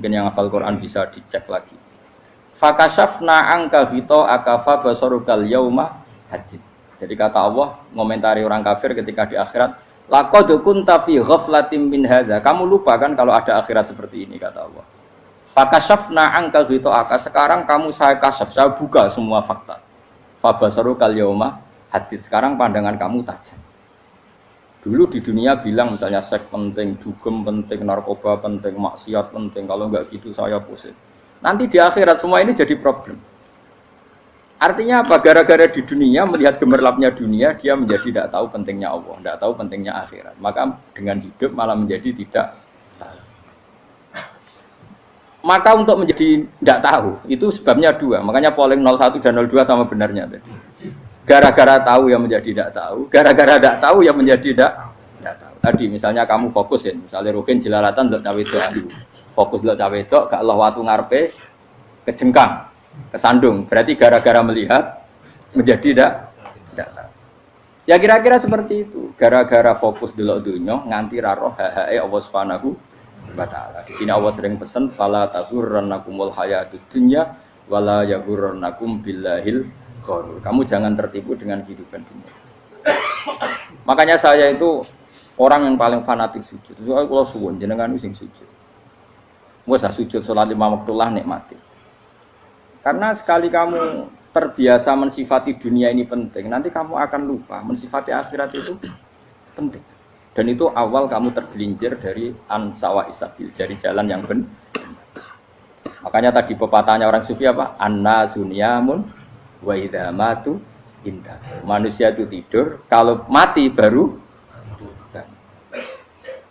mungkin yang hafal Quran bisa dicek lagi. Fakashafna angka hito akafa basarukal yauma hadid. Jadi kata Allah ngomentari orang kafir ketika di akhirat, laqad kunta fi ghaflatin min hadza. Kamu lupa kan kalau ada akhirat seperti ini, kata Allah. Fakashafna angka hito aka. Sekarang kamu saya kasaf, saya buka semua fakta. Fabasarukal yauma hadid. Sekarang pandangan kamu tajam. Dulu di dunia bilang misalnya seks penting, dugem penting, narkoba penting, maksiat penting. Kalau enggak gitu saya pusing. Nanti di akhirat semua ini jadi problem. Artinya apa? Gara-gara di dunia melihat gemerlapnya dunia, dia menjadi tidak tahu pentingnya Allah, tidak tahu pentingnya akhirat. Maka dengan hidup malah menjadi tidak tahu. Maka untuk menjadi tidak tahu itu sebabnya dua. Makanya polling 01 dan 02 sama benarnya tadi. Gara-gara tahu yang menjadi tidak tahu, gara-gara tidak tahu yang menjadi tidak tahu. Tadi misalnya kamu fokusin, misalnya Rukin jelalatan untuk cawe itu, fokus untuk cawe itu, gak Allah waktu ngarepe kejengkang, kesandung. Berarti gara-gara melihat menjadi tidak tahu. Ya kira-kira seperti itu. Gara-gara fokus delok dunya nganti ra roh hae Allah Subhanahu wa taala. Di sini Allah sering pesan fala taghurrannakumul hayatud dunya wala yaghurrannakum billahil ghurur. Kamu jangan tertipu dengan kehidupan dunia. Makanya saya itu orang yang paling fanatik sujud. Soalnya kalau suwun jenengan sing sujud. Wes sujud salat 5 waktu lah nikmati. Karena sekali kamu terbiasa mensifati dunia ini penting, nanti kamu akan lupa mensifati akhirat itu penting. Dan itu awal kamu tergelincir dari ansawa isabil, dari jalan yang benar. Makanya tadi pepatahnya orang sufi apa? Anna sunyamun wa idza matu inta. Manusia itu tidur, kalau mati baru.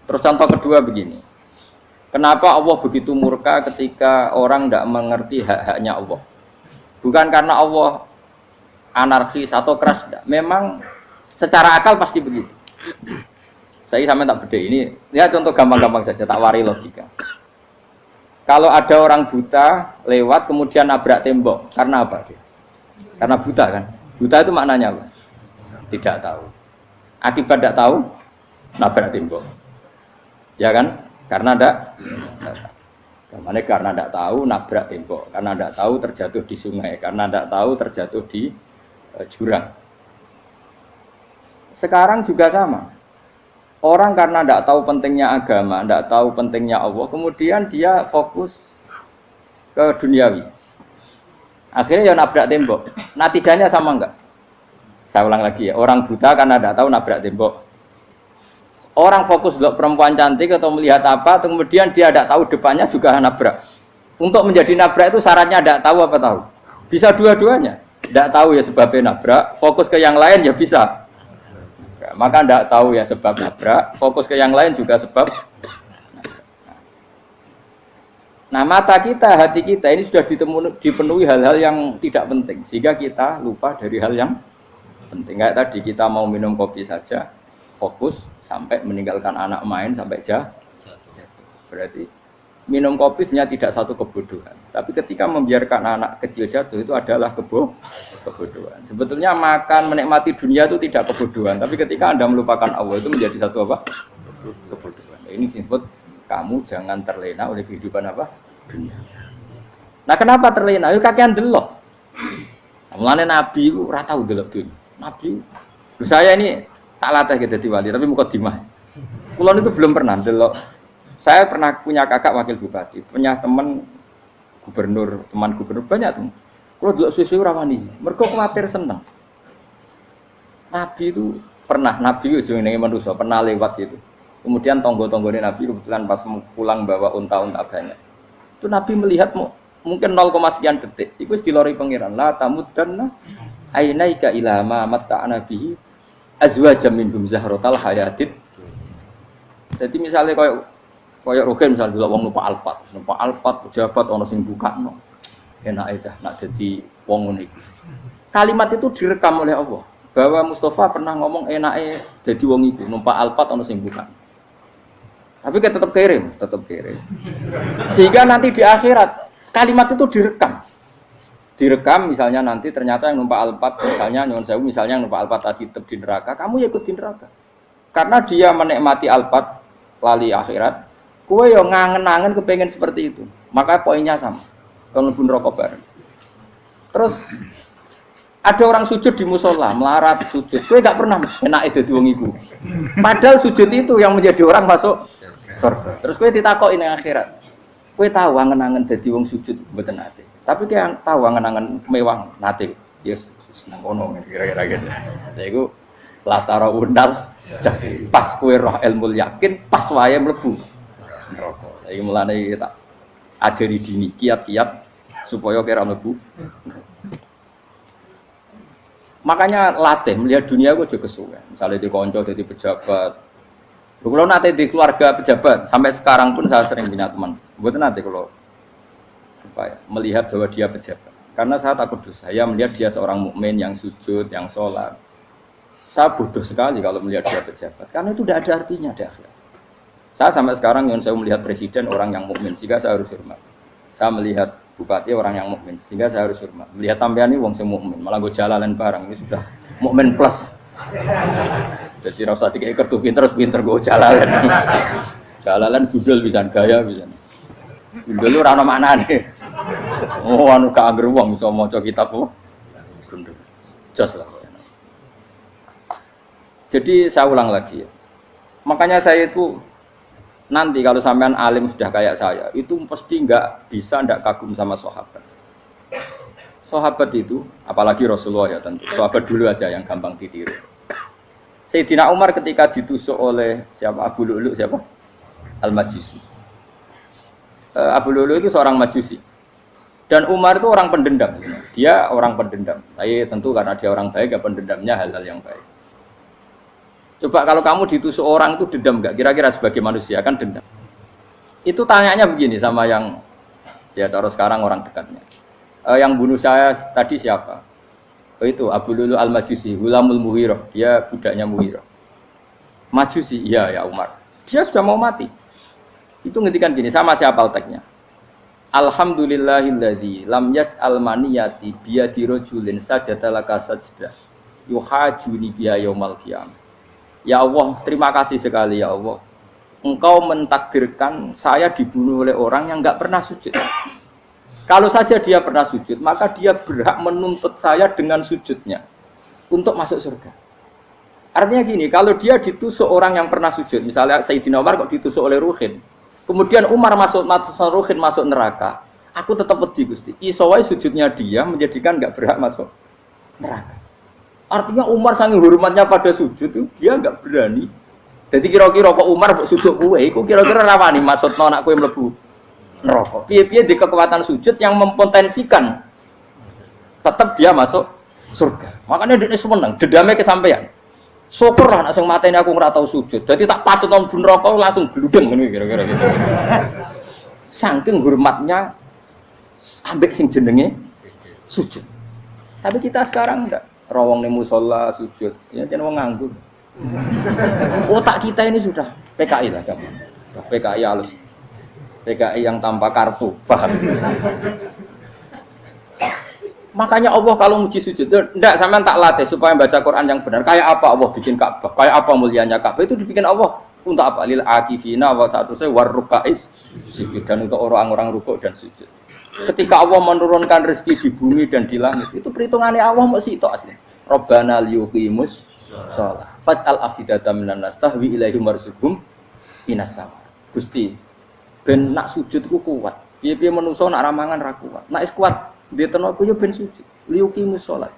Terus contoh kedua begini. Kenapa Allah begitu murka ketika orang tidak mengerti hak-haknya Allah? Bukan karena Allah anarkis atau keras, tidak. Memang secara akal pasti begitu. Saya sampai tak beda ini. Lihat contoh gampang-gampang saja, tak wari logika. Kalau ada orang buta lewat kemudian nabrak tembok, karena apa dia? Karena buta kan? Buta itu maknanya apa? Tidak tahu. Akibat tidak tahu, nabrak tembok. Ya kan? Karena tidak tahu nabrak tembok, karena tidak tahu terjatuh di sungai, karena tidak tahu terjatuh di jurang. Sekarang juga sama. Orang karena tidak tahu pentingnya agama, tidak tahu pentingnya Allah, kemudian dia fokus ke duniawi. Akhirnya ya nabrak tembok. Natijanya sama enggak? Saya ulang lagi ya. Orang buta karena tidak tahu nabrak tembok. Orang fokus untuk perempuan cantik atau melihat apa, kemudian dia tidak tahu depannya juga nabrak. Untuk menjadi nabrak itu syaratnya tidak tahu apa tahu? Bisa dua-duanya. Tidak tahu ya sebabnya nabrak, fokus ke yang lain ya bisa. Maka tidak tahu ya sebab nabrak, fokus ke yang lain juga sebab. Nah mata kita, hati kita ini sudah dipenuhi hal-hal yang tidak penting, sehingga kita lupa dari hal yang penting. Kayak tadi kita mau minum kopi saja, fokus sampai meninggalkan anak main sampai jatuh. Berarti minum kopi sebenarnya tidak satu kebodohan, tapi ketika membiarkan anak kecil jatuh itu adalah kebodohan. Sebetulnya makan menikmati dunia itu tidak kebodohan, tapi ketika Anda melupakan Allah itu menjadi satu apa? Kebodohan. Ini disebut kamu jangan terlena oleh kehidupan apa? Dunia. Nah kenapa terlena? Itu kakean delok. Mulane Nabi itu ora tau delok dunia. Nabi, saya ini tak latih gitu di wali, tapi mukadimah. Kulon itu belum pernah delok. Saya pernah punya kakak wakil bupati, punya teman gubernur banyak tuh. Kalau delok susu rawani, mereka khawatir seneng. Nabi itu pernah, Nabi itu jenenge manusia, pernah lewat itu. Kemudian tonggo-tonggone Nabi kebetulan pas pulang bawa unta-unta banyak. Itu Nabi melihat mungkin 0, sekian detik. Itu dilori pangeran. La tamuddanna ainaika ila ma matta'na bihi azwajam minhum zahratal hayatid. Jadi misalnya kayak Rukin misalnya dulu wong numpak Alphard pejabat ono sing bukakno. Enak aja nak jadi wong ngono iku. Kalimat itu direkam oleh Allah bahwa Mustafa pernah ngomong enake jadi wong iku numpak Alphard ono sing bukakno. Tapi kan tetap kirim. Sehingga nanti di akhirat kalimat itu direkam misalnya nanti ternyata yang numpak Alphard misalnya nyuwun sewu misalnya yang numpak Alphard tadi tetap di neraka, kamu ya ikut di neraka. Karena dia menikmati Alphard lali akhirat, kowe yo ngangen-angen kepengen seperti itu. Maka poinnya sama. Kalau pun rokok bareng. Terus ada orang sujud di musola, melarat sujud. Kowe gak pernah enak itu wong iku. Padahal sujud itu yang menjadi orang masuk surga. Terus kowe ditakoki ning akhirat. Kowe tahu angen-angen dadi wong sujud mboten nate. Tapi kowe tahu angen-angen mewah nate. Yes, seneng ngono kira-kira gitu. Lha iku latara undal pas kowe roh ilmu yakin pas wae mlebu neraka. Iki mulane tak ajari dini kiat-kiat supaya kira mlebu. Makanya latih melihat dunia gue juga kesuwen. Misalnya di konco jadi pejabat. Kalau nanti di keluarga pejabat sampai sekarang pun saya sering punya teman. Buat nanti kalau apa ya, melihat bahwa dia pejabat. Karena saya takut dosa. Saya melihat dia seorang mukmin yang sujud, yang sholat. Saya bodoh sekali kalau melihat dia pejabat. Karena itu tidak ada artinya di akhirat. Saya sampai sekarang yang saya melihat presiden orang yang mukmin, sehingga saya harus hormat. Saya melihat bupati orang yang mukmin, sehingga saya harus hormat. Melihat sampean ini wong sing mukmin, malah gue jalalan barang ini sudah mukmin plus. Jadi rasa tiga ekor tuh pinter gue jalalan. Jalalan gudel bisa gaya bisa. Gudel lu rano mana nih? Oh anu gak angger wong bisa maca kitab kok. Gundul. Jos lah. Jadi saya ulang lagi ya. Makanya saya itu nanti kalau sampean alim sudah kayak saya, itu pasti nggak bisa nggak kagum sama sahabat. Sahabat itu, apalagi Rasulullah ya tentu. Sahabat dulu aja yang gampang ditiru. Sayyidina Umar ketika ditusuk oleh siapa Abu Lu'lu siapa? Al-Majusi. Abu Lu'lu itu seorang Majusi. Dan Umar itu orang pendendam. Dia orang pendendam. Tapi tentu karena dia orang baik, ya pendendamnya hal-hal yang baik. Coba kalau kamu ditusuk orang itu dendam nggak? Kira-kira sebagai manusia kan dendam. Itu tanyanya begini sama yang ya taruh sekarang orang dekatnya. Yang bunuh saya tadi siapa? Oh itu Abu Lulu Al-Majusi, Hulamul Muhirah. Dia budaknya Muhirah. Majusi, iya ya Umar. Dia sudah mau mati. Itu ngetikan gini, sama siapa teknya? Alhamdulillahilladzi lam yaj'al maniyati biyadi rajulin sajadalaka sajdah yuhajuni biha yaumal qiyamah. Ya Allah, terima kasih sekali ya Allah. Engkau mentakdirkan saya dibunuh oleh orang yang nggak pernah sujud. Kalau saja dia pernah sujud, maka dia berhak menuntut saya dengan sujudnya untuk masuk surga. Artinya gini, kalau dia ditusuk orang yang pernah sujud, misalnya Sayyidina Umar kok ditusuk oleh Ruhin, kemudian Umar masuk Ruhin masuk neraka, aku tetap wedi Gusti. Isowai sujudnya dia menjadikan nggak berhak masuk neraka. Artinya Umar sangat hormatnya pada sujud itu dia nggak berani. Jadi kira-kira kok Umar sujud kue, kok kira-kira rawani maksud anak kue mlebu neraka. Piye-piye di kekuatan sujud yang mempotensikan tetap dia masuk surga. Makanya dia seneng, dendamnya kesampaian. Syukur lah anak sing mateni aku ora tau sujud. Jadi tak patut nang neraka langsung gludeng ngene kira-kira gitu. Saking hormatnya ambek sing jenenge sujud. Tapi kita sekarang enggak. Rawong ning musala sujud, ya jeneng wong nganggur. Otak kita ini sudah PKI lah kamu. PKI halus. PKI yang tanpa kartu, paham? Makanya Allah kalau muji sujud, enggak sampean tak latih supaya baca Quran yang benar. Kayak apa Allah bikin Ka'bah? Kayak apa mulianya Ka'bah? Itu dibikin Allah untuk apa? Lil akifina wa satusai warrukais sujud, dan untuk orang-orang rukuk dan sujud. Ketika Allah menurunkan rezeki di bumi dan di langit, itu perhitungannya Allah mau situ asli. Rabbana liyuqimus shalah faj'al afidatan minan nas tahwi ilaihim warzuqhum minas sama. Gusti, ben nak sujud ku kuat. Piye-piye menungso nak ramangan ra kuat. Nak is kuat di tenaga yo ben sujud. Liyuqimus shalah.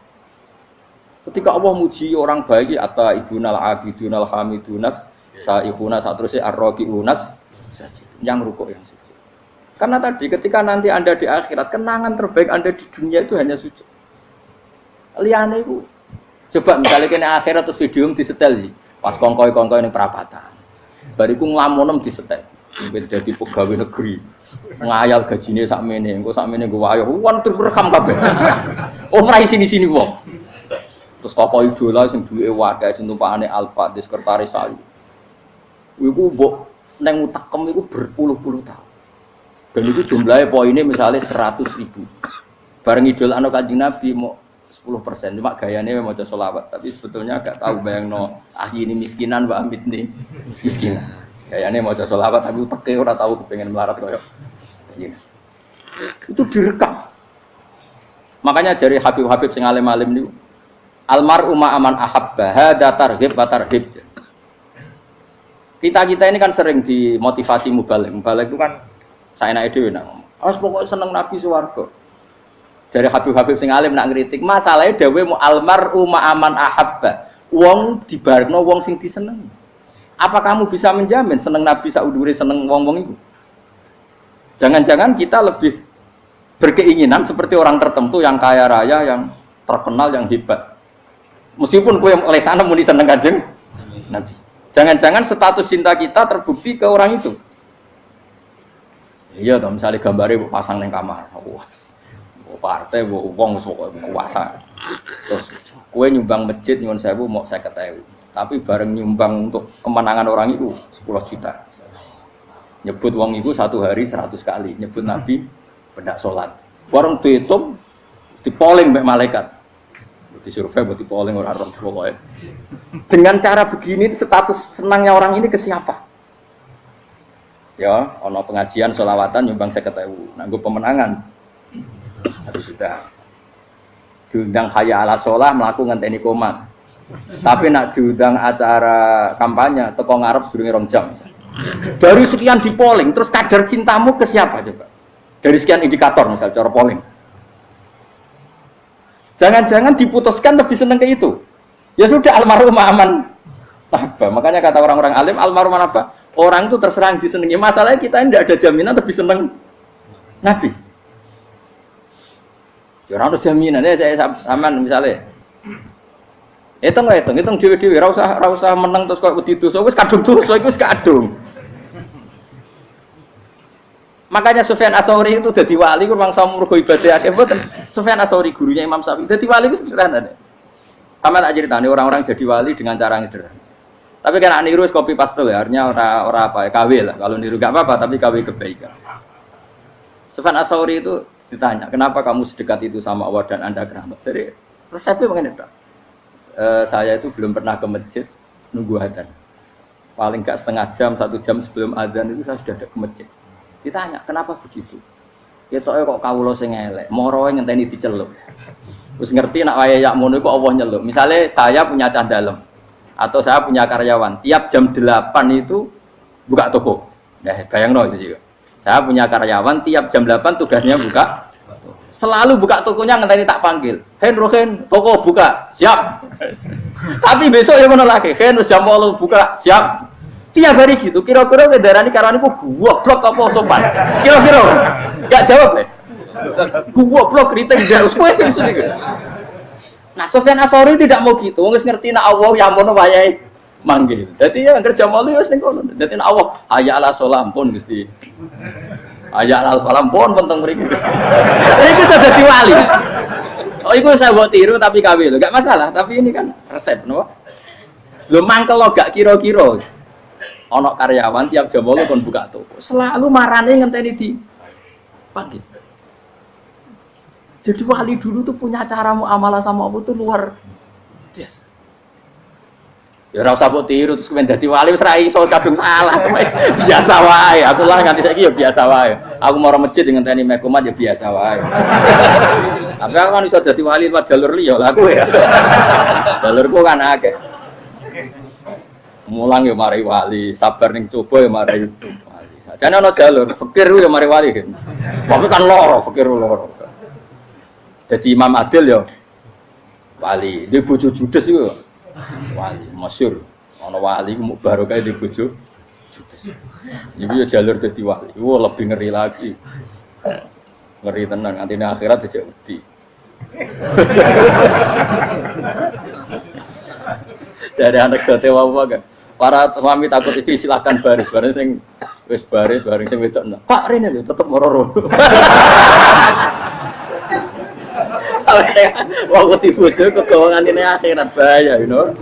Ketika Allah muji orang baik, atta ibunal abidunal hamidunas saihuna satrusé arraqiunas sajid. Yang rukuk yang sujud. Karena tadi ketika nanti Anda di akhirat, kenangan terbaik Anda di dunia itu hanya sujud. Liane itu, coba misalnya kena akhirat terus video disetel sih, pas kongkoi ini perapatan, bariku ngelamunem disetel, jadi pegawai negeri, ngayal gajinya sakmene, engko sakmene gue ayo, wan terus rekam kabeh, oh rai sini wong, terus tokoh idola sing duwe wakai, sing tumpakane Alfa, di sekretaris saya, iku mbok neng utakem iku berpuluh-puluh tahun. Dan itu jumlahnya poinnya misalnya 100.000. Bareng idol anu Kanjeng Nabi mau 10%, cuma gayanya mau coba sholawat, tapi sebetulnya agak tahu bayangno ini miskinan Mbak Amit nih miskinan. Gayanya mau coba sholawat tapi teke ora tahu kepengen melarat koyo. Itu direkam. Makanya dari Habib-habib sing alim-alim niku almar'u ma'aman ahabba hada targhib wa tarhib. Kita ini kan sering dimotivasi mubalik. Mubalik itu kan saenake dhewe nak ngomong. Harus pokoknya seneng Nabi swarga. Dari Habib-habib sing alim nak ngritik, masalahnya dawuh mu almar'u ma'aman ahabba. Wong dibarno wong sing diseneng. Apa kamu bisa menjamin seneng Nabi saudure seneng wong-wong itu? Jangan-jangan kita lebih berkeinginan seperti orang tertentu yang kaya raya, yang terkenal, yang hebat. Meskipun kue oleh sana muni seneng Kanjeng Nabi. Jangan-jangan status cinta kita terbukti ke orang itu. Iya toh, misalnya gambarnya pasang neng kamar, wah, partai, wong kuasa. Terus kue nyumbang masjid nyuwun sewu mau 50.000. Tapi bareng nyumbang untuk kemenangan orang itu 10 juta. Nyebut wong itu satu hari 100 kali, nyebut Nabi pendak sholat. Warung dihitung, dipoling mbek malaikat. Disurvei buat dipoling orang pokoknya. Dengan cara begini status senangnya orang ini ke siapa? Ya, ono pengajian sholawatan nyumbang 50.000, nanggo pemenangan. Habis sudah. Diundang hayya ala sholah melakukan ngenteni komat. Tapi nak diundang acara kampanye teko ngarep sedurunge 2 jam misalnya. Dari sekian di polling, terus kadar cintamu ke siapa coba? Dari sekian indikator misal cara polling. Jangan-jangan diputuskan lebih seneng ke itu. Ya sudah almarhum aman. Apa? Makanya kata orang-orang alim almarhum apa? Orang itu terserah disenangi. Masalahnya kita tidak ada jaminan lebih seneng Nabi. Ya orang ada jaminan ya saya aman misalnya. Hitung dewi-dewi, ora usah menang terus kok wedi dosa, wis kadung dosa iku wis kadung. Makanya Sufyan Ats-Tsauri itu dadi wali ku mangsa mergo ibadah akeh mboten. Sufyan Ats-Tsauri gurunya Imam Syafi'i. Dadi wali ku sederhana. Sama tak ceritane orang-orang jadi wali dengan cara yang sederhana. Tapi kan niru copy paste ya, artinya ora apa ya, KW lah. Kalau niru enggak apa-apa, tapi KW kebaikan. Sufyan Ats-Tsauri itu ditanya, "Kenapa kamu sedekat itu sama Allah dan Anda keramat?" Jadi resepnya begini, Pak. Saya itu belum pernah ke masjid nunggu adzan. Paling enggak setengah jam, 1 jam sebelum adzan itu saya sudah ada ke masjid. Ditanya, kenapa begitu? Ketoke kok kawula sing elek, moroe ngenteni diceluk. Wis ngerti nak waya yak mono iku Allah nyeluk. Misale saya punya cah dalem atau saya punya karyawan, tiap jam 8 itu buka toko. Nah, bayangno itu. Saya punya karyawan tiap jam 8 tugasnya buka. Selalu buka tokonya ngenteni tak panggil. Hen Rohen, toko buka, siap. Tapi besok ya ngono lagi, Hen jam 8 buka, siap. Tiap hari gitu, kira-kira kendaraan karyawan itu goblok apa sopan? Kira-kira enggak jawab deh. Goblok kritik jauh. Nah, Sufyan Ats-Tsauri tidak mau gitu. Wong wis ngerti nek Allah ya ampun wayahe manggil. Dadi ya kerja malu wis ning kono. Dadi nek Allah hayya ala sholah pun Gusti. Hayya ala sholah pun penting mriki. Iku sudah dadi wali. Oh, iku saya buat tiru tapi KW lho. Enggak masalah, tapi ini kan resep napa? Lho mangkel lo gak kira-kira. Ono karyawan tiap jam 8 kon buka toko. Selalu marane ngenteni di pagi. Jadi wali dulu tuh punya cara muamalah sama Allah tuh luar biasa. Ya ora usah mbok tiru terus kemen dadi wali wis ra iso kadung salah. Biasa wae. Aku lah nganti saiki ya biasa wae. Aku mau masjid ngenteni mekomat ya biasa wae. Tapi aku kan iso dadi wali lewat jalur liya lah aku ya. Jalurku kan akeh. Mulang ya mari wali, sabar ning coba ya mari wali. Jane ana jalur fikir ya mari wali. Tapi kan loro, fikir loro. Jadi Imam Adil ya wali, di bojo judes iku wali, masyhur. Ana wali ku barokah di bojo judes. Iku ya jalur dadi wali. Wah, lebih ngeri lagi. Ngeri tenan, antine akhirat dijak wedi. Dari anak jote wae kan. Para suami takut istri silakan baris, bareng sing wis baris, bareng sing wedok. Pak rene lho tetep moro-moro. Wong wedi bojo kegawa ngantine akhirat bahaya, you know.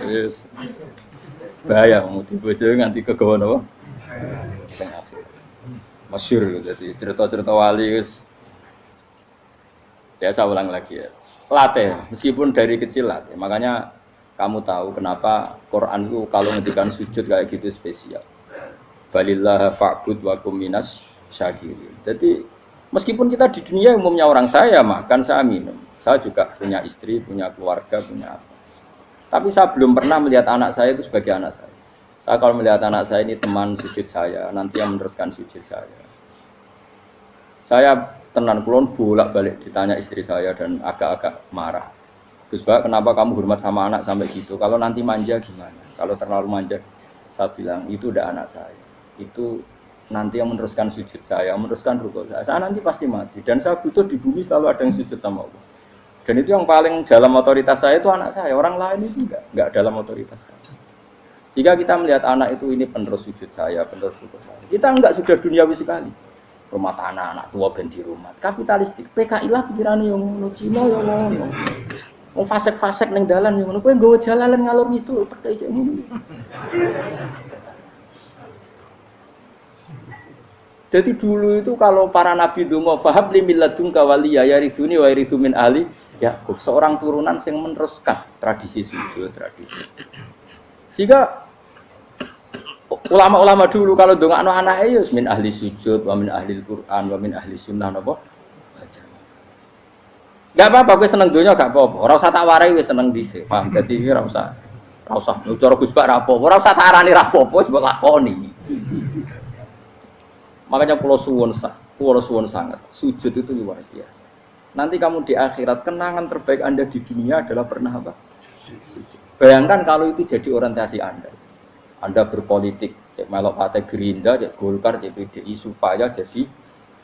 Yes. Bahaya wedi bojo nganti kegawa napa? Teng akhirat. Masyhur jadi cerita-cerita wali wis. Ya saya ulang lagi ya. Latih, meskipun dari kecil latih. Makanya kamu tahu kenapa Quran itu kalau ngendikan sujud kayak gitu spesial. balillah fa'bud wa kum minas syakirin. Jadi meskipun kita di dunia umumnya orang saya makan, saya minum, saya juga punya istri, punya keluarga, punya apa. Tapi saya belum pernah melihat anak saya itu sebagai anak saya. Saya kalau melihat anak saya ini teman sujud saya, nanti yang meneruskan sujud saya. Saya tenan kulon bolak-balik ditanya istri saya dan agak-agak marah. Gus Pak, kenapa kamu hormat sama anak sampai gitu? Kalau nanti manja gimana? Kalau terlalu manja, saya bilang itu udah anak saya. Itu nanti yang meneruskan sujud saya, meneruskan rukuk saya. Saya nanti pasti mati. Dan saya butuh di bumi selalu ada yang sujud sama Allah. Dan itu yang paling dalam otoritas saya itu anak saya. Orang lain itu enggak dalam otoritas saya. Jika kita melihat anak itu ini penerus sujud saya, penerus rukuk saya. Kita enggak sudah duniawi sekali. Rumah tanah, anak tua ben di rumah. Kapitalistik. PKI lah pikirannya yang ngono, Cina yang ngono. Wong fasek-fasek ning dalan yo ngono kowe nggawa jalalan ngalor itu percaya ngono. Jadi dulu itu kalau para nabi donga fahab li milladunka waliya yarithuni wa yarithu min ali Yakub, seorang turunan yang meneruskan tradisi sujud, tradisi. Sehingga ulama-ulama dulu kalau dongakno anake yo min ahli sujud wa min ahli Quran wa min ahli sunnah napa? Gak apa-apa, gue seneng dunia gak apa-apa. Ora usah tak warai gue seneng dhisik. Paham? Dadi iki ora usah. Ora usah cara Gus Bak ra apa-apa. Ora usah tak arani ra apa-apa wis mbok lakoni. Makanya pulau suwun sangat. Sujud itu luar biasa. Nanti kamu di akhirat kenangan terbaik Anda di dunia adalah pernah apa? Sujud. Bayangkan kalau itu jadi orientasi Anda. Anda berpolitik, cek melok partai Gerindra, cek Golkar, cek PDI supaya jadi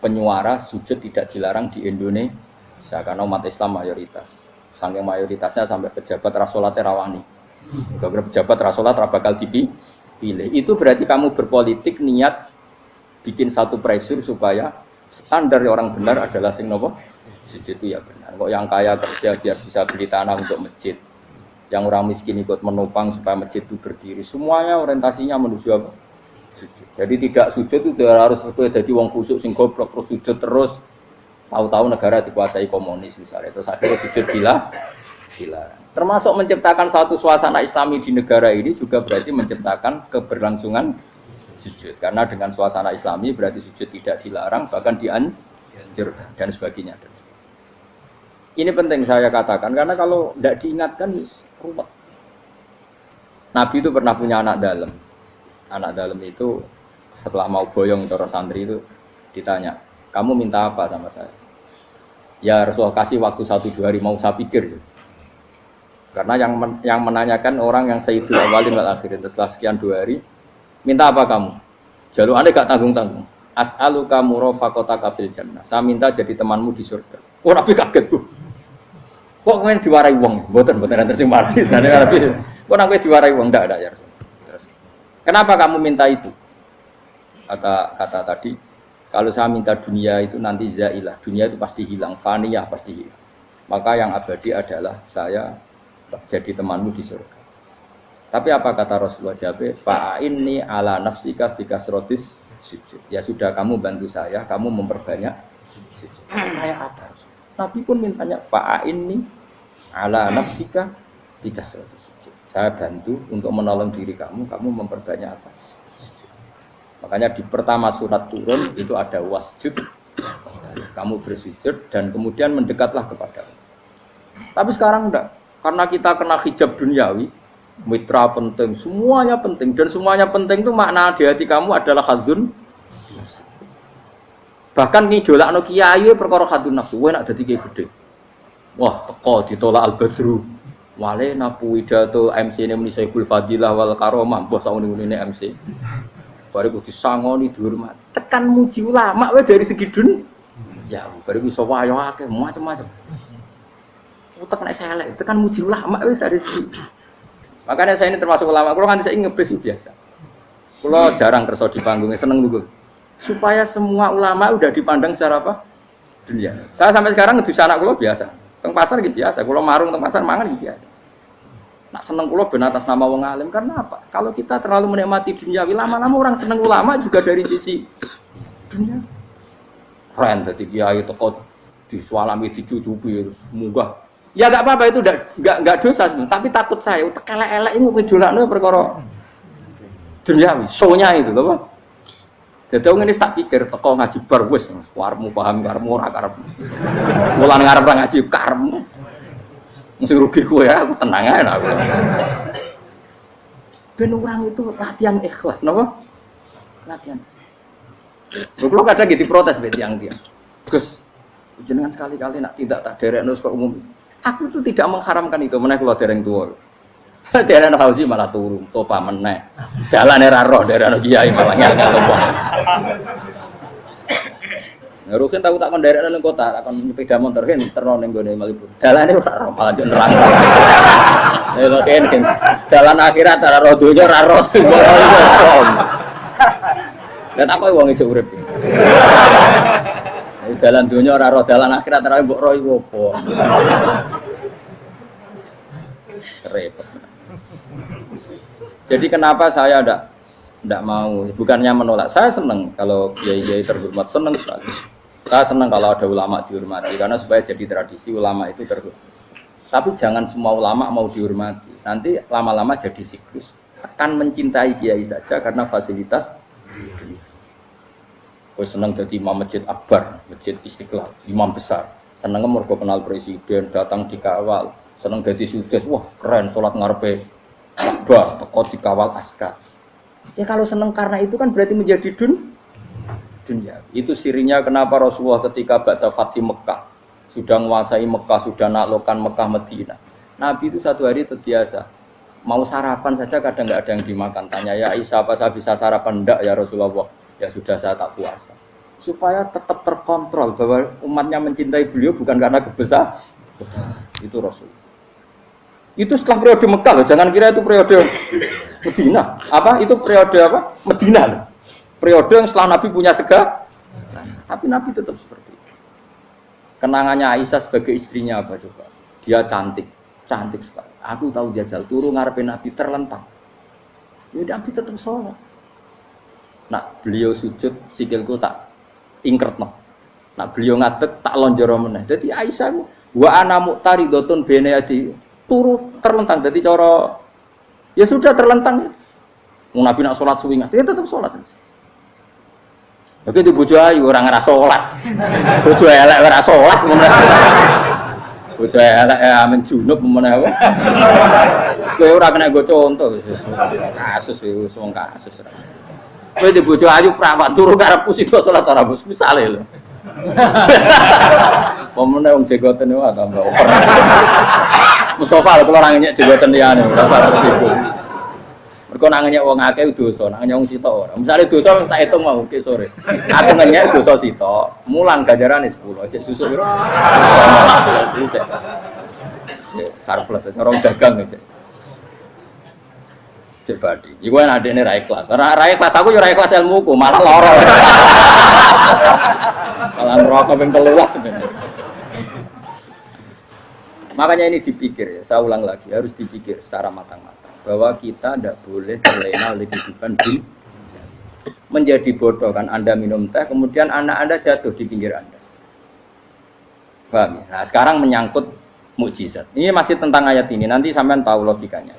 penyuara sujud tidak dilarang di Indonesia. Karena umat Islam mayoritas, saking mayoritasnya sampai pejabat rasolatnya rawani. Kalau pejabat rasolat bakal dipilih. Itu berarti kamu berpolitik niat bikin satu pressure supaya standar orang benar adalah sing nopo sujud itu ya benar. Kok yang kaya kerja biar bisa beli tanah untuk masjid, yang orang miskin ikut menopang supaya masjid itu berdiri. Semuanya orientasinya menuju apa? Sujud. Jadi tidak sujud itu harus jadi wong khusuk sing goblok terus sujud terus. Tahu-tahu negara dikuasai komunis misalnya, terus akhirnya sujud gila. Termasuk menciptakan satu suasana Islami di negara ini juga berarti menciptakan keberlangsungan sujud. Karena dengan suasana Islami berarti sujud tidak dilarang, bahkan dianjurkan dan sebagainya. Ini penting saya katakan karena kalau tidak diingatkan ruwet. Nabi itu pernah punya anak dalam. Anak dalam itu setelah mau boyong terus santri itu ditanya, kamu minta apa sama saya? Ya Rasulullah kasih waktu 1-2 hari mau saya pikir. Karena yang menanyakan orang yang sayyidul awalin wal akhirin setelah sekian 2 hari, minta apa kamu? Jalur Anda gak tanggung-tanggung. As'aluka murafaqataka fil jannah. Saya minta jadi temanmu di surga. Oh Nabi kaget tuh. Kok kalian diwarai wong? Mboten nanti sing marahi. Kok nang kowe diwarai wong ndak ada ya. Terus kenapa kamu minta itu? Kata tadi kalau saya minta dunia itu nanti zailah, dunia itu pasti hilang, faniyah pasti hilang. Maka yang abadi adalah saya jadi temanmu di surga. Tapi apa kata Rasulullah Jabe? Fa'inni ala nafsika bikasrotis sujud. Ya sudah kamu bantu saya, kamu memperbanyak sujud. Kayak apa? Nabi pun mintanya fa'inni ala nafsika bikasrotis sujud. Saya bantu untuk menolong diri kamu memperbanyak apa? Makanya di pertama surat turun itu ada wasjud, kamu bersujud dan kemudian mendekatlah kepada Allah. Tapi sekarang enggak, karena kita kena hijab duniawi, mitra penting, semuanya penting dan semuanya penting itu makna di hati kamu adalah hadun. Bahkan ngidolakno kiai perkara hadun nafsu, kowe nak dadi kiai gede. Wah, teko ditolak Al-Badru. Wale napu pidato MC ne muni Saiful Fadilah wal Karomah, mbah sauni-unine MC. Bariku disangoni dihormat. Tekan muji ulama wae dari segi dun. Ya, bariku iso wayo akeh macam-macam. Utek nek selek, tekan muji ulama wis dari segi. Makanya saya ini termasuk ulama, kalau kan saya ngebris biasa. Kalau jarang kerso di panggungnya seneng dulu. Supaya semua ulama udah dipandang secara apa? Dunia. Saya sampai sekarang ngedus anak kula biasa. Teng pasar gitu biasa. Kalau marung teng pasar mangan gitu biasa. Nak seneng kula ben atas nama wong alim karena apa? Kalau kita terlalu menikmati dunia, lama-lama orang seneng ulama juga dari sisi dunia. Keren tadi kiai teko disualami dicucupi munggah. Ya enggak apa-apa itu enggak dosa, tapi takut saya utek elek-elek ini ngidolakno perkara duniawi, show-nya itu lho, Pak. Jadi aku ini tak pikir teko ngaji bar wis warmu paham karmu ora karep. Mulan ngarep ra ngaji karmu. Mesti rugi kowe ya, aku tenang ae aku. Ben orang itu latihan ikhlas, napa? Latihan. Kalau kadang gitu protes be tiang-tiang. Gus, jenengan sekali-kali nak tidak tak derekno kok umum. Aku itu tidak mengharamkan itu, meneh kula dereng tuwa. Daerah haji malah turun, topa meneh. Dalane ra roh daerah kiai malah ngel-ngel topa. Ngurusin tahu tak kon daerah nang kota, tak kon sepeda motor kan terno ning gone Malibu. Dalane ora roh malah yo neraka. Lha kan dalan akhirat ora roh donya ora roh. Lah tak kowe wong ijo urip. Dalan donya ora roh, dalan akhirat ora mbok roh iku apa. Repot. Jadi kenapa saya tidak mau, bukannya menolak, saya senang kalau kiai-kiai terhormat, senang sekali. Saya senang kalau ada ulama dihormati, karena supaya jadi tradisi ulama itu terhormat. Tapi jangan semua ulama mau dihormati, nanti lama-lama jadi siklus. Tekan mencintai kiai saja karena fasilitas. Saya senang jadi imam masjid akbar, masjid Istiqlal, imam besar. Senang mergo kenal presiden, datang dikawal. Senang jadi sudes, wah keren, sholat ngarepe Ka'bah, teko dikawal askar. Ya kalau senang karena itu kan berarti menjadi dunia. Itu sirinya kenapa Rasulullah ketika ba'da Fathi Mekah sudah menguasai Mekah, sudah naklukkan Mekah Madinah. Nabi itu satu hari terbiasa mau sarapan saja kadang nggak ada yang dimakan. Tanya ya Aisyah, apa saya bisa sarapan? Enggak ya Rasulullah. Ya sudah saya tak puasa. Supaya tetap terkontrol bahwa umatnya mencintai beliau bukan karena kebesaran. Itu Rasul. Itu setelah periode Mekah loh, jangan kira itu periode Medina. Apa? Itu periode apa? Medina loh. Periode yang setelah Nabi punya segala. Tapi Nabi tetap seperti itu. Kenangannya Aisyah sebagai istrinya apa coba? Dia cantik, cantik sekali. Aku tahu jajal turu ngarepin Nabi terlentang. Ya Nabi tetap sholat. Nah beliau sujud sikilku tak ingkret no. Nah beliau ngadeg tak lonjoro meneh. Jadi Aisyah wa ana muqtaridotun bene adi turu terlentang. Jadi cara ya sudah terlentang. Nabi nak sholat suwi dia tetap sholat. Oke di bojo ayu orang ngerasa sholat. Bojo elek ora sholat ngono. Bojo elek amen junub meneh wae. Wis kowe ora kena go contoh kasus wis wong kasus. Kowe di bojo ayu prawan turu karepku sida sholat ora bos misale lho. Pomene wong jegoten wae tambah over. Mustafa kalau orang nyek jegoten liyane ora parah siku. Mergo nang nyek wong akeh dosa, nang nyek wong sitok ora. Misale dosa tak hitung mau ke sore. Aku nyek dosa sitok, mulang ganjarane 10. Cek susu piro? Cek surplus orang dagang cek. Cek badi. Iku ana adene ra ikhlas. Ora ikhlas aku yo ora ikhlas ilmuku, malah lara. Malah neraka ping 13 sebenarnya. Makanya ini dipikir ya, saya ulang lagi, harus dipikir secara matang-matang bahwa kita tidak boleh terlena oleh kehidupan dunia. Menjadi bodoh kan Anda minum teh, kemudian anak Anda jatuh di pinggir Anda. Paham ya? Nah sekarang menyangkut mukjizat. Ini masih tentang ayat ini, nanti sampean tahu logikanya.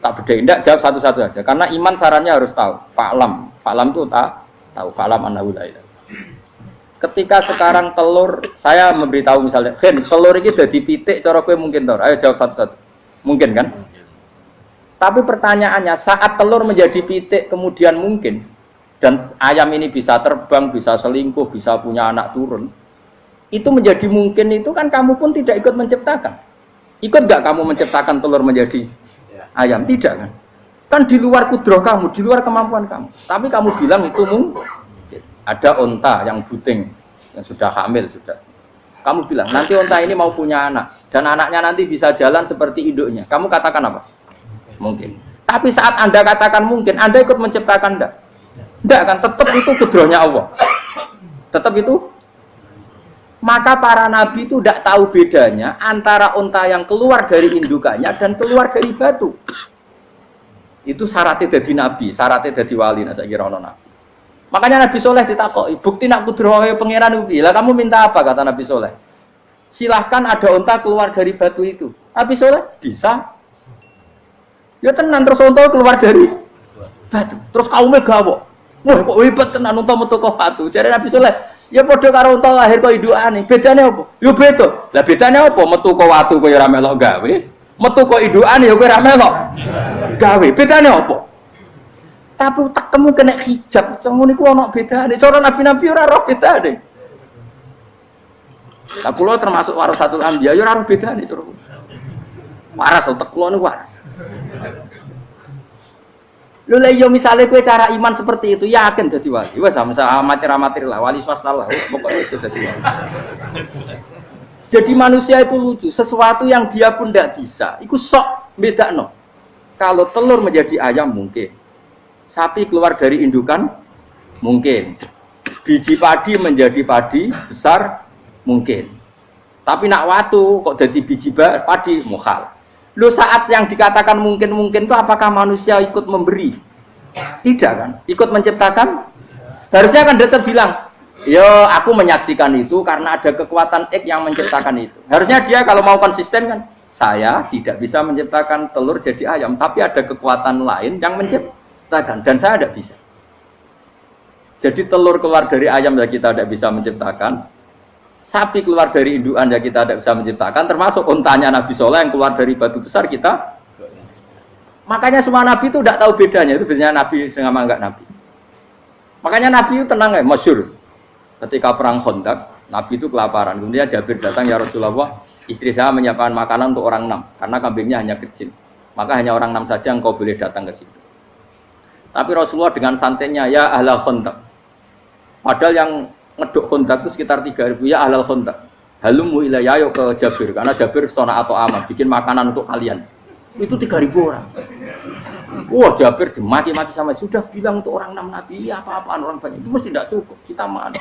Tak bedain, tidak jawab satu-satu aja. Karena iman sarannya harus tahu. Fa'lam itu tahu. Fa'lam annahu la ilaha. Ketika sekarang telur, saya memberitahu misalnya, Hen, telur ini udah dipitik, cara kowe mungkin tor. Ayo jawab satu-satu. Mungkin kan? Tapi pertanyaannya, saat telur menjadi pitik kemudian mungkin, dan ayam ini bisa terbang, bisa selingkuh, bisa punya anak turun, itu menjadi mungkin itu kan kamu pun tidak ikut menciptakan. Ikut gak kamu menciptakan telur menjadi ayam? Tidak kan? Kan di luar kudrah kamu, di luar kemampuan kamu. Tapi kamu bilang itu mungkin. Ada onta yang buting, yang sudah hamil sudah. Kamu bilang nanti onta ini mau punya anak dan anaknya nanti bisa jalan seperti induknya. Kamu katakan apa? Mungkin. Tapi saat Anda katakan mungkin, Anda ikut menciptakan enggak? Enggak kan? Tetap itu kudrahnya Allah. Tetap itu. Maka para nabi itu tidak tahu bedanya antara onta yang keluar dari indukannya dan keluar dari batu. Itu syaratnya jadi nabi, syaratnya jadi wali. Nah, saya kira ono nabi. Makanya Nabi Soleh ditakoki, bukti nak kudrahe pangeran ubi. Lah kamu minta apa kata Nabi Soleh? Silahkan ada onta keluar dari batu itu. Nabi Soleh bisa. Ya tenan terus onta keluar dari batu. Terus kaumnya gawok. Wah kok hebat tenan unta metu kok watu. Jare Nabi Saleh, ya padha karo unta lahir kok indukane. Bedane apa? Yo beda. Lah bedane apa? Metu kok watu kok ora melok gawe. Metu kok indukane ya kowe ora melok gawe. Bedane apa? Tapi utekmu kena hijab. Ngono niku ana bedane. Cara nabi-nabi ora roh bedane. Lah kula termasuk warasatul anbiya ya ora roh bedane cara. Waras utek kula niku waras. Lho lha yo misale kowe cara iman seperti itu yakin dadi wali. Wes sama amatir-amatir lah wali swasta lah pokoknya wis dadi wali. Jadi manusia itu lucu, sesuatu yang dia pun tidak bisa. Iku sok bedakno. Kalau telur menjadi ayam mungkin. Sapi keluar dari indukan mungkin. Biji padi menjadi padi besar mungkin. Tapi nak watu kok jadi biji padi mukhal. Lu saat yang dikatakan mungkin-mungkin itu apakah manusia ikut memberi? Tidak kan? Ikut menciptakan? Harusnya kan dia bilang, yo aku menyaksikan itu karena ada kekuatan X yang menciptakan itu. Harusnya dia kalau mau konsisten kan, saya tidak bisa menciptakan telur jadi ayam, tapi ada kekuatan lain yang menciptakan dan saya tidak bisa. Jadi telur keluar dari ayam ya kita tidak bisa menciptakan. Sapi keluar dari indukan ya kita tidak bisa menciptakan, termasuk untanya Nabi Soleh yang keluar dari batu besar kita. Makanya semua Nabi itu tidak tahu bedanya, itu bedanya Nabi sama enggak Nabi. Makanya Nabi itu tenang ya, masyhur. Ketika perang Khandaq, Nabi itu kelaparan. Kemudian Jabir datang, ya Rasulullah, istri saya menyiapkan makanan untuk orang 6, karena kambingnya hanya kecil. Maka hanya orang 6 saja yang kau boleh datang ke situ. Tapi Rasulullah dengan santainya, ya ahlal Khandaq. Padahal yang ngeduk Khandaq itu sekitar 3.000, ya ahlal Khandaq. Halumu ilayya, ayo ke Jabir, karena Jabir sona atau aman, bikin makanan untuk kalian. Itu 3.000 orang. Wah, Jabir dimaki-maki sama, sudah bilang untuk orang 6 Nabi, ya apa-apaan orang banyak, itu mesti tidak cukup, kita mana.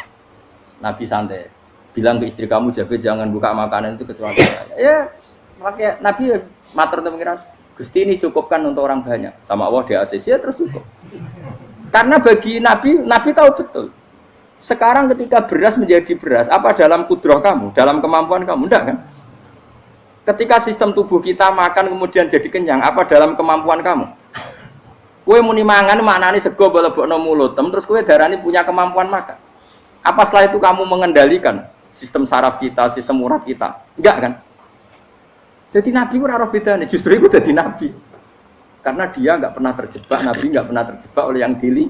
Nabi santai, bilang ke istri kamu, Jabir jangan buka makanan itu kecuali saya. Ya, makanya Nabi matur untuk pengiran, Gusti ini cukupkan untuk orang banyak, sama Allah di ACC ya terus cukup. Karena bagi Nabi, Nabi tahu betul. Sekarang ketika beras menjadi beras, apa dalam kudrah kamu, dalam kemampuan kamu, enggak kan? Ketika sistem tubuh kita makan kemudian jadi kenyang, apa dalam kemampuan kamu? Kue muni mangan maknane sego bolebokno mulut, terus kue darani punya kemampuan makan. Apa setelah itu kamu mengendalikan sistem saraf kita, sistem urat kita? Enggak kan? Jadi Nabi ora roh bedane, justru itu jadi Nabi. Karena dia enggak pernah terjebak, Nabi enggak pernah terjebak oleh yang dili.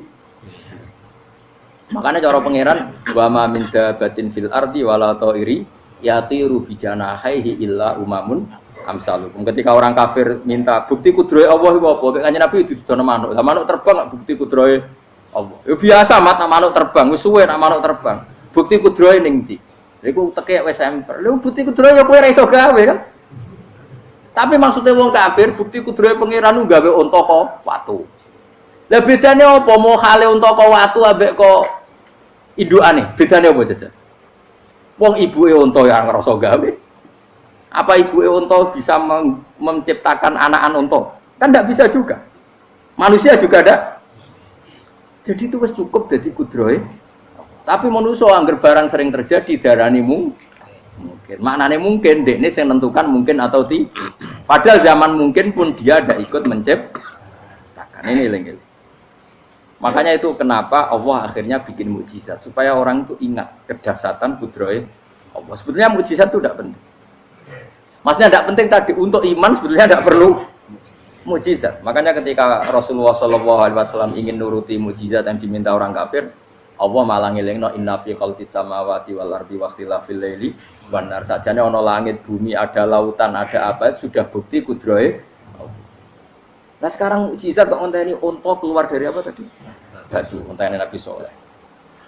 Makanya cara pangeran wa ma min dabatin fil ardi wala ta'iri yatiru bijanahihi illa umamun amsalukum. Ketika orang kafir minta bukti kudrohe Allah iku apa? Kanjeng Nabi didono manuk. Lah manuk terbang bukti kudrohe Allah. Ya biasa mat manuk terbang, wis suwe nak manuk terbang. Bukti kudrohe ning ndi? Iku teke wis emper. Lha bukti kudrohe ya kowe ora iso gawe kan? Tapi maksudnya wong kafir bukti kudrohe pangeran gawe unta kok watu. Lah bedane apa? Mau hale unta kok watu ambek kok indukane? Bedane apa jajan? Wong ibuke unta ya ngrasa gawe. Apa ibuke unta bisa menciptakan anak-anak unta? Kan tidak bisa juga. Manusia juga ada. Jadi itu wis cukup dadi kudrohe. Tapi manusia angger barang sering terjadi darani mungkin. Maknane mungkin dekne sing nentukan mungkin atau tidak. Padahal zaman mungkin pun dia ada ikut menciptakan. Ini lengkel. Makanya itu kenapa Allah akhirnya bikin mukjizat supaya orang itu ingat kedahsyatan kudrohe Allah. Sebetulnya mukjizat itu tidak penting. Maksudnya tidak penting tadi untuk iman sebetulnya tidak perlu mukjizat. Makanya ketika Rasulullah SAW ingin nuruti mukjizat yang diminta orang kafir, Allah malah ngelingno inna fi khalqis samawati wal ardi wa ikhtilafil laili wan nar. Sajane ana langit, bumi, ada lautan, ada apa sudah bukti kudrohe. Nah sekarang mukjizat kok ngenteni unta keluar dari apa tadi? Batu, untane Nabi Soleh.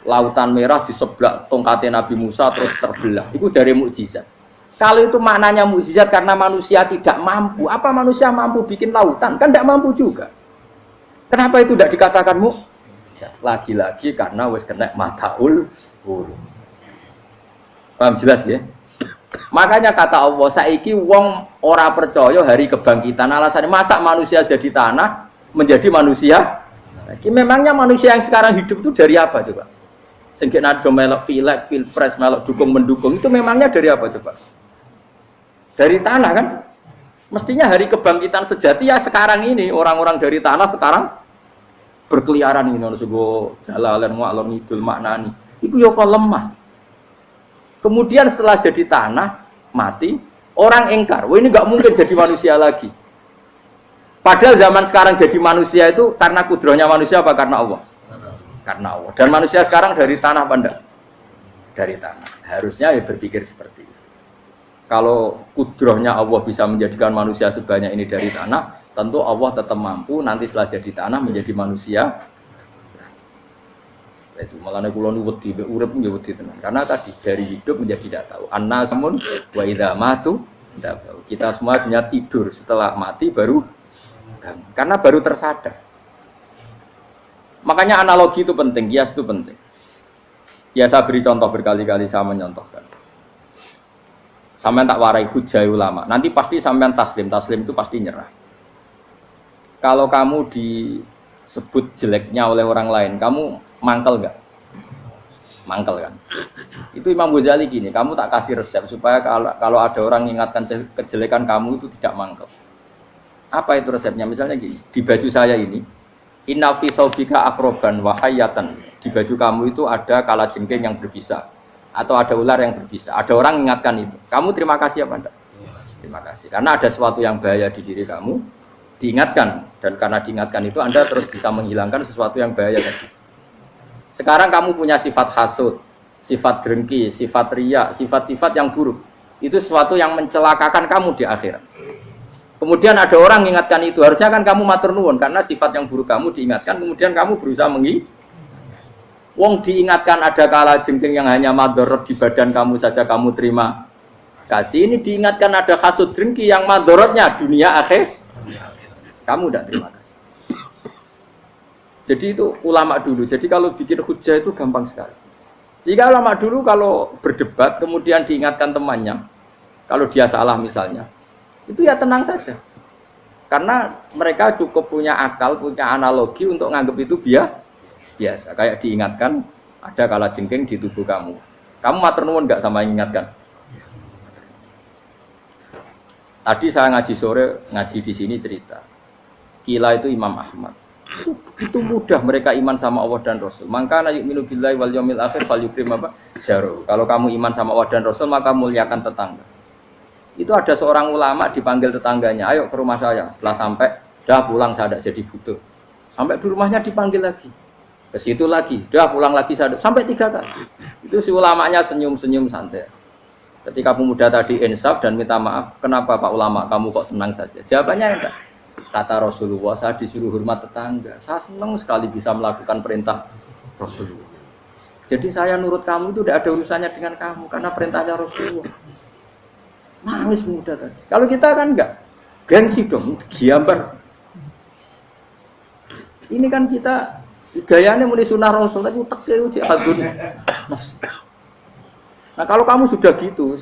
Lautan merah di sebelah tongkatnya Nabi Musa terus terbelah. Itu dari mukjizat. Kalau itu maknanya mukjizat karena manusia tidak mampu. Apa manusia mampu bikin lautan? Kan tidak mampu juga. Kenapa itu tidak dikatakan mukjizat? Lagi-lagi karena wis kena mataul huruf. Paham jelas ya? Makanya kata Allah, saiki wong ora percaya hari kebangkitan. Alasannya masa manusia jadi tanah menjadi manusia? Memangnya manusia yang sekarang hidup itu dari apa coba? Sehingga nado melok pilek, pilpres, melok dukung mendukung itu memangnya dari apa coba? Dari tanah kan? Mestinya hari kebangkitan sejati ya sekarang ini orang-orang dari tanah sekarang berkeliaran ini sugo jalalan ngalor ngidul maknani. Iku yo kok lemah. Kemudian setelah jadi tanah mati, orang ingkar, wah ini nggak mungkin jadi manusia lagi. Padahal zaman sekarang jadi manusia itu karena kudrohnya manusia apa karena Allah? Karena Allah. Dan manusia sekarang dari tanah pandang, dari tanah. Harusnya ya berpikir seperti itu. Kalau kudrohnya Allah bisa menjadikan manusia sebanyak ini dari tanah, tentu Allah tetap mampu nanti setelah jadi tanah menjadi manusia. Itu malah kula nu wedi urip nggih wedi tenan. Karena tadi dari hidup menjadi tidak tahu. Annasamun wa idza matu tidak tahu. Kita semua hanya tidur, setelah mati baru karena baru tersadar. Makanya analogi itu penting, kias itu penting. Ya saya beri contoh berkali-kali, saya menyontohkan. Sampean tak warai hujah ulama. Nanti pasti sampean taslim itu pasti nyerah. Kalau kamu disebut jeleknya oleh orang lain, kamu mangkel nggak? Mangkel kan? Itu Imam Ghazali gini, kamu tak kasih resep supaya kalau ada orang mengingatkan kejelekan kamu itu tidak mangkel. Apa itu resepnya? Misalnya gini, di baju saya ini, inna fi thawbika akroban wa hayatan. Di baju kamu itu ada kalajengking yang berbisa atau ada ular yang berbisa. Ada orang mengingatkan itu. Kamu terima kasih apa enggak? Terima kasih. Karena ada sesuatu yang bahaya di diri kamu, diingatkan, dan karena diingatkan itu Anda terus bisa menghilangkan sesuatu yang bahaya tadi. Sekarang kamu punya sifat hasud, sifat dengki, sifat riya, sifat-sifat yang buruk. Itu sesuatu yang mencelakakan kamu di akhirat. Kemudian ada orang mengingatkan itu, harusnya kan kamu matur nuwun karena sifat yang buruk kamu diingatkan, kemudian kamu berusaha wong diingatkan ada kalajengking yang hanya madorot di badan kamu saja kamu terima kasih. Ini diingatkan ada hasud dengki yang madorotnya dunia akhir, kamu tidak terima kasih. Jadi itu ulama dulu. Jadi kalau bikin hujah itu gampang sekali. Sehingga ulama dulu kalau berdebat kemudian diingatkan temannya, kalau dia salah misalnya, itu ya tenang saja. Karena mereka cukup punya akal, punya analogi untuk nganggap itu biasa. Kayak diingatkan ada kalajengking di tubuh kamu. Kamu matur nuwun nggak sama ingatkan? Tadi saya ngaji sore, ngaji di sini cerita. Kila itu Imam Ahmad. Itu mudah mereka iman sama Allah dan Rasul. Maka yu'minu billahi wal yaumil akhir falyukrim apa? Jaru. Kalau kamu iman sama Allah dan Rasul maka muliakan tetangga. Itu ada seorang ulama dipanggil tetangganya, ayo ke rumah saya. Setelah sampai, dah pulang saya tidak jadi butuh. Sampai di rumahnya dipanggil lagi. Ke situ lagi, dah pulang lagi saya sampai 3 kali. Itu si ulamanya senyum-senyum santai. Ketika pemuda tadi insaf dan minta maaf, kenapa Pak Ulama kamu kok tenang saja? Jawabannya enggak. Kata Rasulullah, saya disuruh hormat tetangga. Saya senang sekali bisa melakukan perintah Rasulullah. Jadi saya nurut kamu itu tidak ada urusannya dengan kamu karena perintahnya Rasulullah. Nangis pemuda tadi. Kalau kita kan enggak, gengsi dong, giambar. Ini kan kita gayanya mulai sunnah Rasul, tapi uteknya uji hadun. Nah kalau kamu sudah gitu,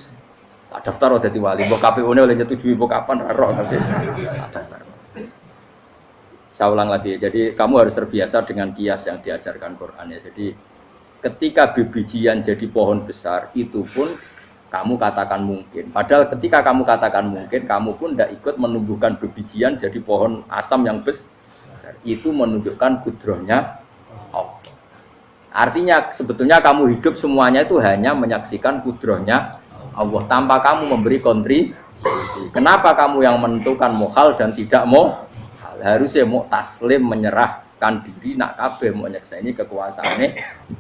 tak daftar udah wali, mbok KPU-nya oleh nyetujui mbok kapan roh nanti. Tak daftar. Saya ulang lagi, jadi kamu harus terbiasa dengan kias yang diajarkan Quran ya. Jadi ketika bibijian jadi pohon besar, itu pun kamu katakan mungkin. Padahal ketika kamu katakan mungkin, kamu pun tidak ikut menumbuhkan bibijian jadi pohon asam yang besar. Itu menunjukkan kudrohnya Allah. Artinya sebetulnya kamu hidup semuanya itu hanya menyaksikan kudrohnya Allah tanpa kamu memberi kontribusi. Kenapa kamu yang menentukan mau hal dan tidak mau hal? Harusnya mau taslim menyerahkan diri nak kabeh mau nyekseni kekuasaane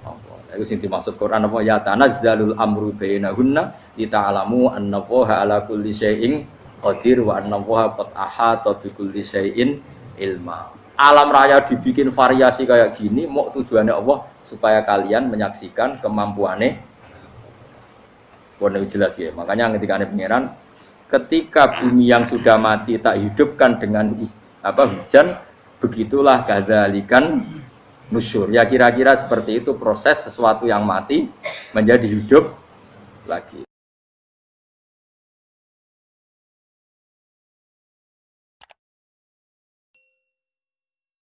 Allah. Itu sing dimaksud Quran apa ya tanazzalul amru bainahunna lita'lamu annallaha ala kulli syai'in qadir wa annallaha qad ahata bi kulli syai'in ilma. Alam raya dibikin variasi kayak gini mau tujuannya Allah supaya kalian menyaksikan kemampuannya. Boleh jelas ya. Makanya ketika ada pangeran, ketika bumi yang sudah mati tak hidupkan dengan hujan, begitulah kadzalikan nusyur. Ya kira-kira seperti itu proses sesuatu yang mati menjadi hidup lagi.